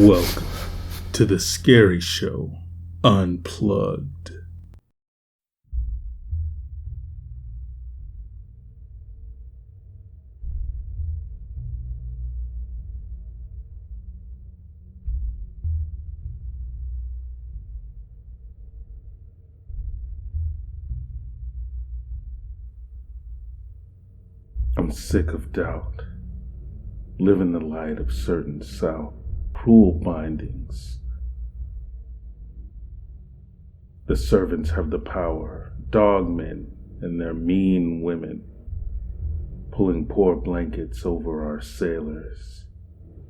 Welcome to the Scary Show Unplugged. I'm sick of doubt, live in the light of certain south, cruel bindings. The servants have the power, dogmen and their mean women, pulling poor blankets over our sailors.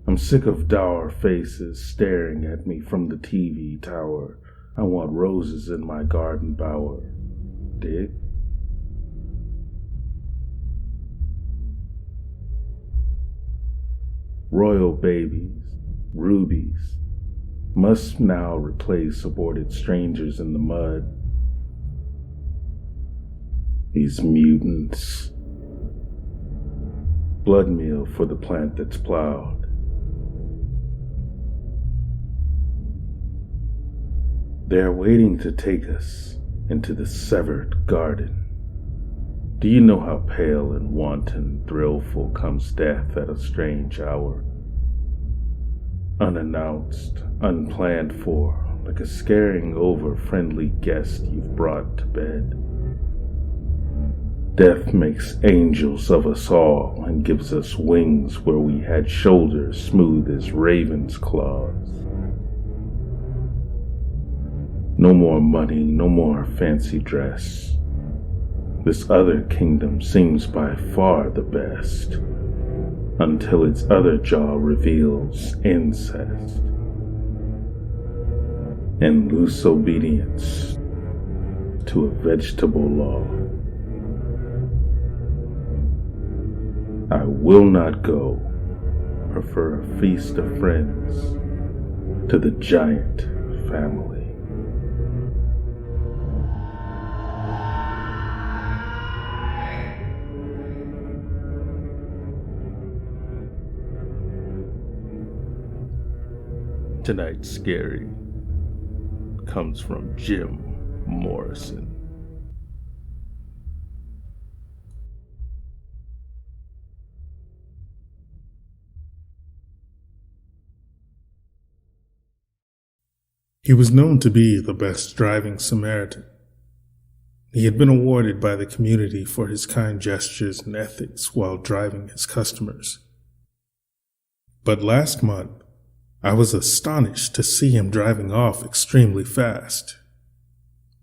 I'm sick of dour faces staring at me from the TV tower. I want roses in my garden bower. Dig? Royal babies, rubies, must now replace aborted strangers in the mud. These mutants. Blood meal for the plant that's plowed. They're waiting to take us into the severed garden. Do you know how pale and wanton, thrillful comes death at a strange hour? Unannounced, unplanned for, like a scaring over friendly guest you've brought to bed. Death makes angels of us all and gives us wings where we had shoulders smooth as ravens' claws. No more money, no more fancy dress. This other kingdom seems by far the best, until its other jaw reveals incest and loose obedience to a vegetable law. I will not go, prefer a feast of friends to the giant family. Tonight's scary comes from Jim Morrison. He was known to be the best driving Samaritan. He had been awarded by the community for his kind gestures and ethics while driving his customers. But last month, I was astonished to see him driving off extremely fast.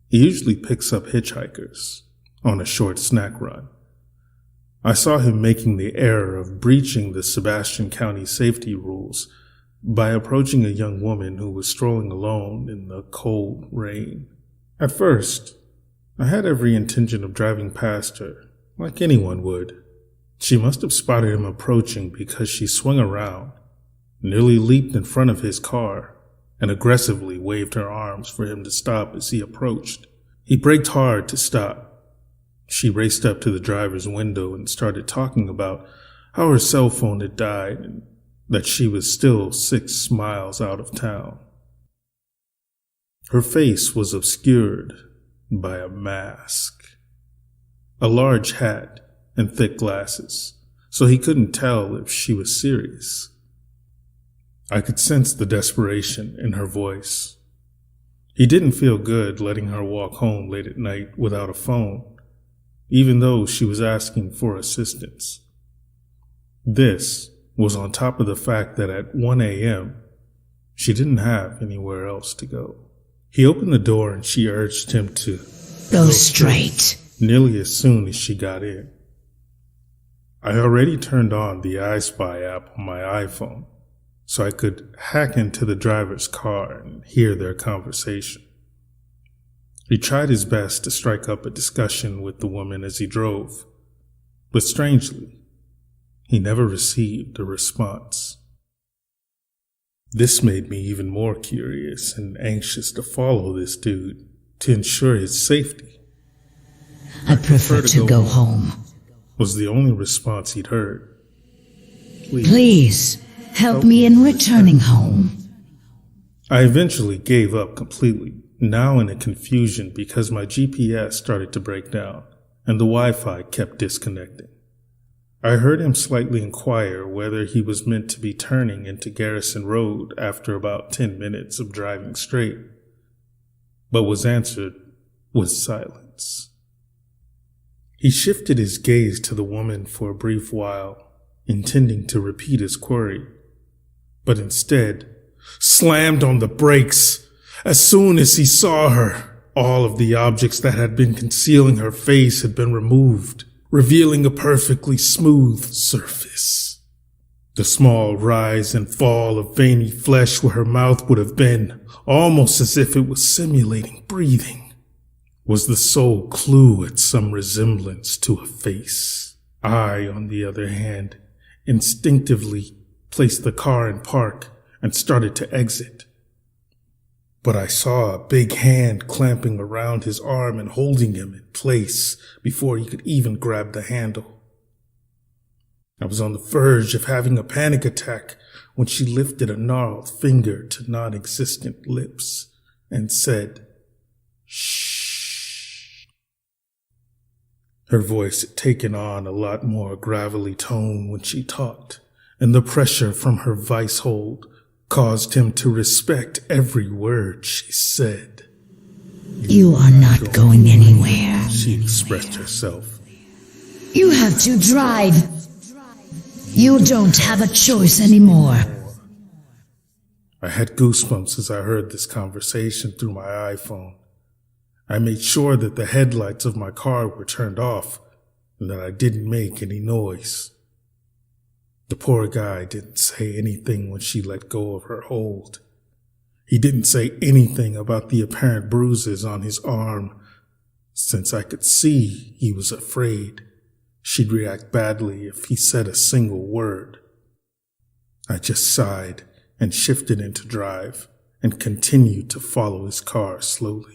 He usually picks up hitchhikers on a short snack run. I saw him making the error of breaching the Sebastian County safety rules by approaching a young woman who was strolling alone in the cold rain. At first, I had every intention of driving past her, like anyone would. She must have spotted him approaching because she swung around, nearly leaped in front of his car, and aggressively waved her arms for him to stop as he approached. He braked hard to stop. She raced up to the driver's window and started talking about how her cell phone had died and that she was still 6 miles out of town. Her face was obscured by a mask, a large hat, and thick glasses, so he couldn't tell if she was serious. I could sense the desperation in her voice. He didn't feel good letting her walk home late at night without a phone, even though she was asking for assistance. This was on top of the fact that at 1 a.m., she didn't have anywhere else to go. He opened the door and she urged him to go straight nearly as soon as she got in. I already turned on the 𝗙cie app on my iPhone, so I could hack into the driver's car and hear their conversation. He tried his best to strike up a discussion with the woman as he drove, but strangely, he never received a response. This made me even more curious and anxious to follow this dude to ensure his safety. I prefer to go home, was the only response he'd heard. Please help me in returning home. I eventually gave up completely, now in a confusion because my GPS started to break down and the Wi-Fi kept disconnecting. I heard him slightly inquire whether he was meant to be turning into Garrison Road after about 10 minutes of driving straight, but was answered with silence. He shifted his gaze to the woman for a brief while, intending to repeat his query, but instead slammed on the brakes as soon as he saw her. All of the objects that had been concealing her face had been removed, revealing a perfectly smooth surface. The small rise and fall of veiny flesh where her mouth would have been, almost as if it was simulating breathing, was the sole clue at some resemblance to a face. I, on the other hand, instinctively placed the car in park and started to exit. But I saw a big hand clamping around his arm and holding him in place before he could even grab the handle. I was on the verge of having a panic attack when she lifted a gnarled finger to non-existent lips and said, "Shh." Her voice had taken on a lot more gravelly tone when she talked, and the pressure from her vice hold caused him to respect every word she said. You are not going anywhere. She expressed herself. You have to drive. You don't have a choice anymore. I had goosebumps as I heard this conversation through my iPhone. I made sure that the headlights of my car were turned off and that I didn't make any noise. The poor guy didn't say anything when she let go of her hold. He didn't say anything about the apparent bruises on his arm, since I could see he was afraid she'd react badly if he said a single word. I just sighed and shifted into drive and continued to follow his car slowly.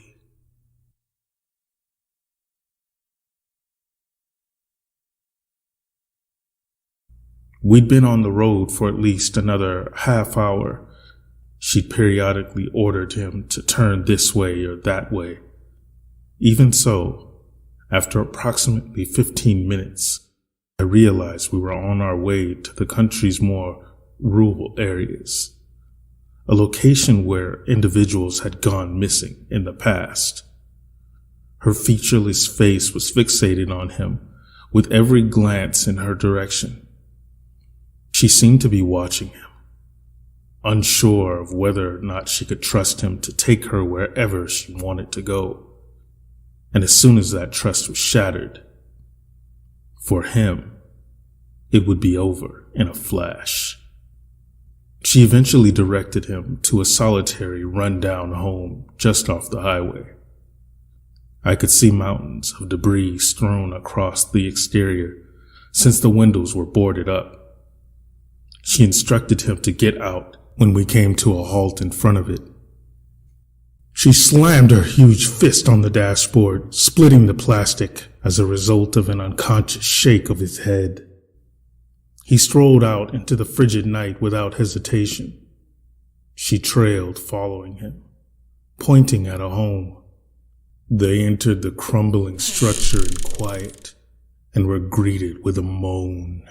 We'd been on the road for at least another half hour. She'd periodically ordered him to turn this way or that way. Even so, after approximately 15 minutes, I realized we were on our way to the country's more rural areas, a location where individuals had gone missing in the past. Her featureless face was fixated on him, with every glance in her direction. She seemed to be watching him, unsure of whether or not she could trust him to take her wherever she wanted to go. And as soon as that trust was shattered, for him, it would be over in a flash. She eventually directed him to a solitary, run-down home just off the highway. I could see mountains of debris strewn across the exterior since the windows were boarded up. She instructed him to get out when we came to a halt in front of it. She slammed her huge fist on the dashboard, splitting the plastic as a result of an unconscious shake of his head. He strolled out into the frigid night without hesitation. She trailed, following him, pointing at a home. They entered the crumbling structure in quiet and were greeted with a moan.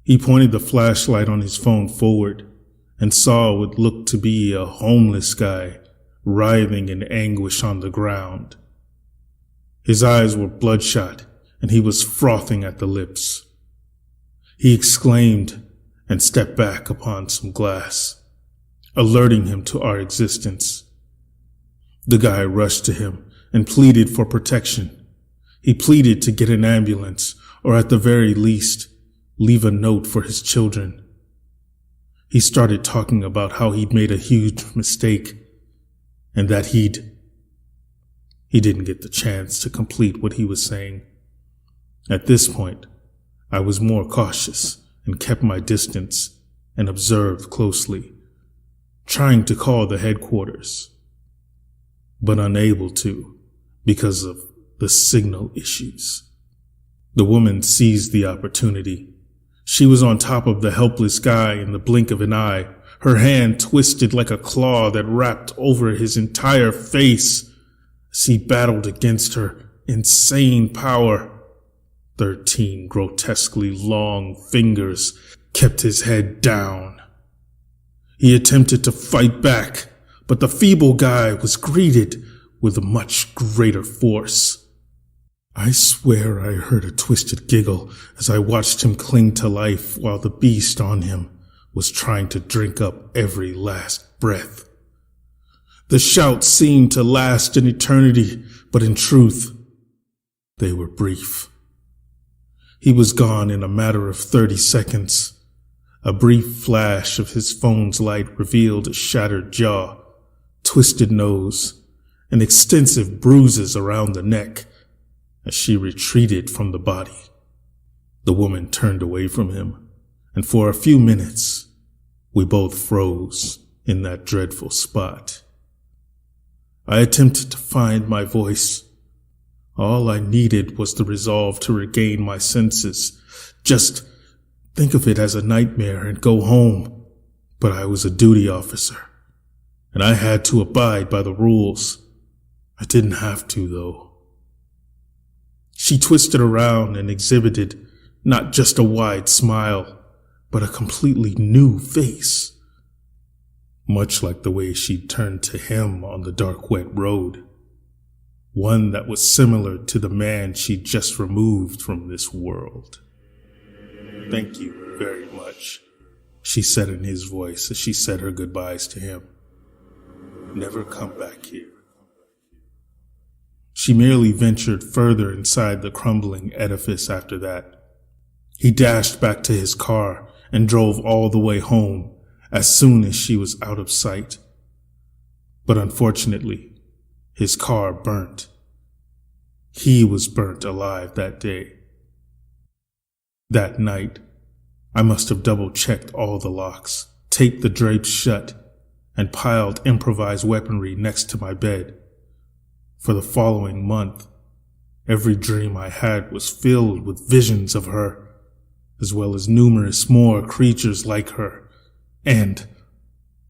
He pointed the flashlight on his phone forward and saw what looked to be a homeless guy writhing in anguish on the ground. His eyes were bloodshot and he was frothing at the lips. He exclaimed and stepped back upon some glass, alerting him to our existence. The guy rushed to him and pleaded for protection. He pleaded to get an ambulance, or at the very least, leave a note for his children. He started talking about how he'd made a huge mistake and that he didn't get the chance to complete what he was saying. At this point, I was more cautious and kept my distance and observed closely, trying to call the headquarters, but unable to because of the signal issues. The woman seized the opportunity. She was on top of the helpless guy in the blink of an eye, her hand twisted like a claw that wrapped over his entire face as he battled against her insane power. 13 grotesquely long fingers kept his head down. He attempted to fight back, but the feeble guy was greeted with a much greater force. I swear I heard a twisted giggle as I watched him cling to life while the beast on him was trying to drink up every last breath. The shouts seemed to last an eternity, but in truth, they were brief. He was gone in a matter of 30 seconds. A brief flash of his phone's light revealed a shattered jaw, twisted nose, and extensive bruises around the neck as she retreated from the body. The woman turned away from him, and for a few minutes, we both froze in that dreadful spot. I attempted to find my voice. All I needed was the resolve to regain my senses. Just think of it as a nightmare and go home. But I was a duty officer, and I had to abide by the rules. I didn't have to, though. She twisted around and exhibited not just a wide smile, but a completely new face. Much like the way she turned to him on the dark, wet road. One that was similar to the man she'd just removed from this world. "Thank you very much," she said in his voice as she said her goodbyes to him. "Never come back here." She merely ventured further inside the crumbling edifice after that. He dashed back to his car and drove all the way home as soon as she was out of sight. But unfortunately, his car burnt. He was burnt alive that day. That night, I must have double-checked all the locks, taped the drapes shut, and piled improvised weaponry next to my bed. For the following month, every dream I had was filled with visions of her, as well as numerous more creatures like her. And,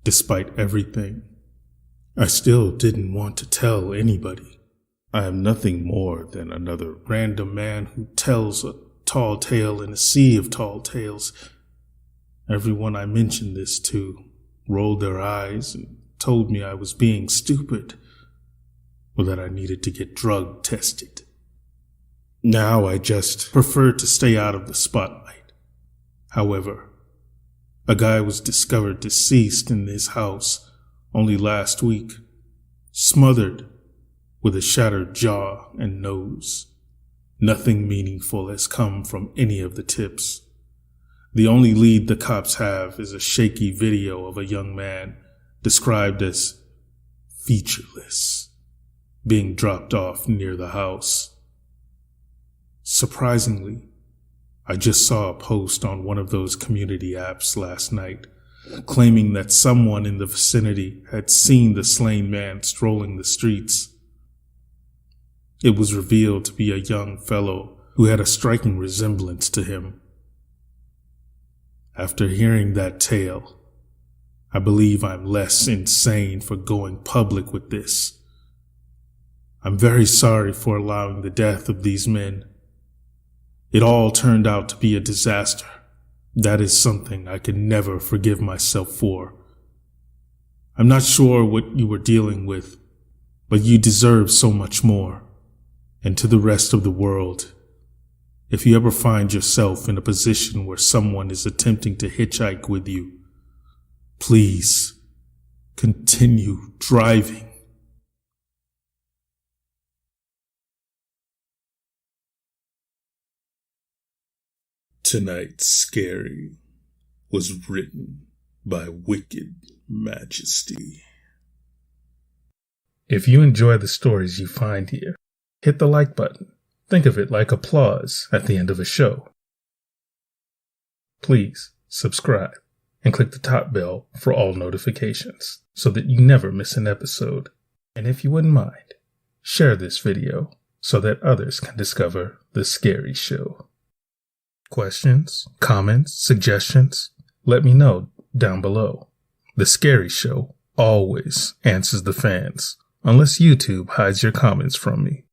despite everything, I still didn't want to tell anybody. I am nothing more than another random man who tells a tall tale in a sea of tall tales. Everyone I mentioned this to rolled their eyes and told me I was being stupid, or that I needed to get drug tested. Now I just prefer to stay out of the spotlight. However, a guy was discovered deceased in his house only last week, smothered with a shattered jaw and nose. Nothing meaningful has come from any of the tips. The only lead the cops have is a shaky video of a young man described as featureless being dropped off near the house. Surprisingly, I just saw a post on one of those community apps last night claiming that someone in the vicinity had seen the slain man strolling the streets. It was revealed to be a young fellow who had a striking resemblance to him. After hearing that tale, I believe I'm less insane for going public with this. I'm very sorry for allowing the death of these men. It all turned out to be a disaster. That is something I can never forgive myself for. I'm not sure what you were dealing with, but you deserve so much more. And to the rest of the world, if you ever find yourself in a position where someone is attempting to hitchhike with you, please continue driving. Tonight's Scary was written by Wicked Majesty. If you enjoy the stories you find here, hit the like button. Think of it like applause at the end of a show. Please subscribe and click the top bell for all notifications so that you never miss an episode. And if you wouldn't mind, share this video so that others can discover The Scary Show. Questions, comments, suggestions? Let me know down below. The Scary Show always answers the fans, unless YouTube hides your comments from me.